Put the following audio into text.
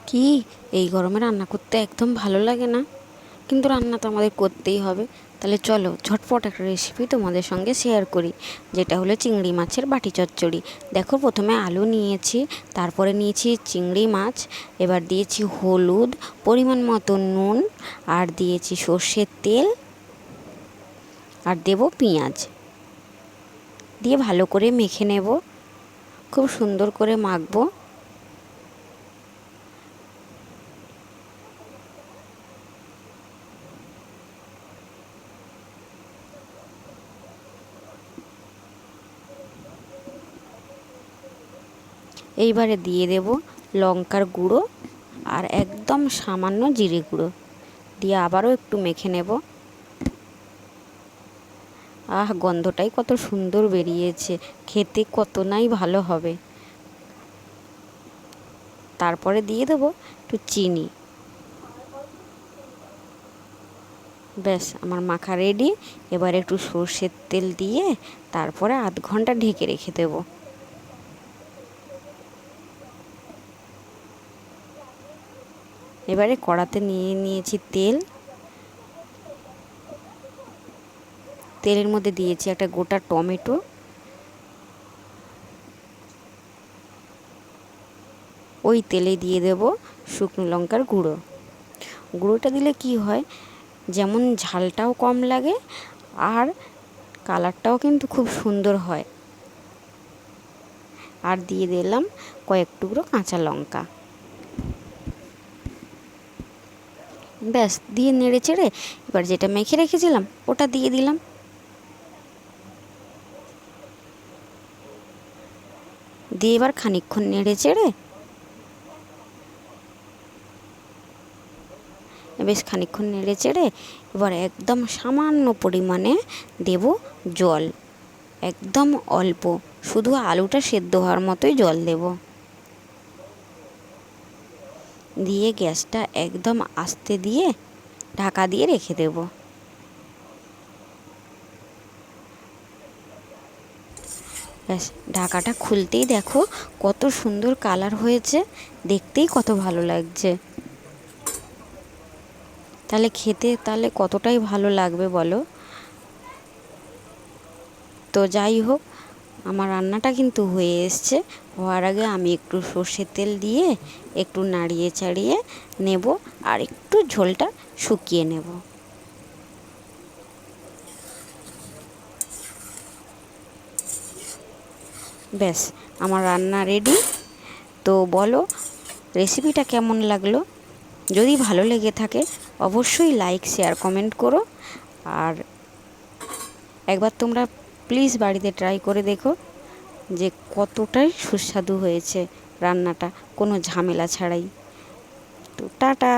কি এই গরমে রান্না করতে একদম ভালো লাগে না, কিন্তু রান্না তো আমাদের করতেই হবে। তাহলে চলো ঝটপট একটা রেসিপি তোমাদের সঙ্গে শেয়ার করি, যেটা হলো চিংড়ি মাছের বাটি চচ্চড়ি। দেখো, প্রথমে আলু নিয়েছি, তারপরে নিয়েছি চিংড়ি মাছ, এবার দিয়েছি হলুদ, পরিমাণ মতো নুন, আর দিয়েছি সর্ষের তেল, আর দেব পেঁয়াজ দিয়ে ভালো করে মেখে নেব, খুব সুন্দর করে মাখবো। এইবারে দিয়ে দেব লঙ্কার গুঁড়ো আর একদম সামান্য জিরে গুঁড়ো দিয়ে আবারও একটু মেখে নেব। গন্ধটাই কত সুন্দর বেরিয়েছে, খেতে কত নাই ভালো হবে। তারপরে দিয়ে দেব একটু চিনি। ব্যাস, আমার মাখা রেডি। এবার একটু সর্ষের তেল দিয়ে তারপরে আধ ঘন্টা ঢেকে রেখে দেব। এবারে কড়াতে নিয়ে নিয়েছি তেল, তেলের মধ্যে দিয়েছি একটা গোটা টমেটো, ওই তেলে দিয়ে দেব শুকনো লঙ্কার গুঁড়ো। গুঁড়োটা দিলে কি হয়, যেমন ঝালটাও কম লাগে আর কালারটাও কিন্তু খুব সুন্দর হয়। আর দিয়ে দিলাম কয়েক টুকরো কাঁচা লঙ্কা। ব্যাস, দিয়ে নেড়ে চেড়ে এবার যেটা মেখে রেখেছিলাম ওটা দিয়ে দিলাম। দিয়ে এবার খানিকক্ষণ নেড়ে চেড়ে বেশ খানিকক্ষণ নেড়ে চেড়ে এবার একদম সামান্য পরিমাণে দেব জল, একদম অল্প, শুধু আলুটা সেদ্ধ হওয়ার মতোই জল দেব। দিয়ে গ্যাসটা একদম আস্তে দিয়ে ঢাকা দিয়ে রেখে দেব। ব্যাস, ঢাকাটা খুলতেই দেখো কত সুন্দর কালার হয়েছে, দেখতেই কত ভালো লাগছে। তাহলে খেতে তাহলে কতটাই ভালো লাগবে বলো। তো যাই হোক, আমার রান্নাটা কিন্তু হয়ে এসছে। হওয়ার আগে আমি একটু সর্ষের তেল দিয়ে একটু নাড়িয়ে চাড়িয়ে নেব আর একটু ঝোলটা শুকিয়ে নেব। ব্যাস, আমার রান্না রেডি। তো বলো রেসিপিটা কেমন লাগলো। যদি ভালো লেগে থাকে অবশ্যই লাইক, শেয়ার, কমেন্ট করো। আর একবার তোমরা প্লিজ বাড়িতে ট্রাই করে দেখো যে কতটাই সুস্বাদু হয়েছে রান্নাটা, কোনো ঝামেলা ছাড়াই। তো টাটা।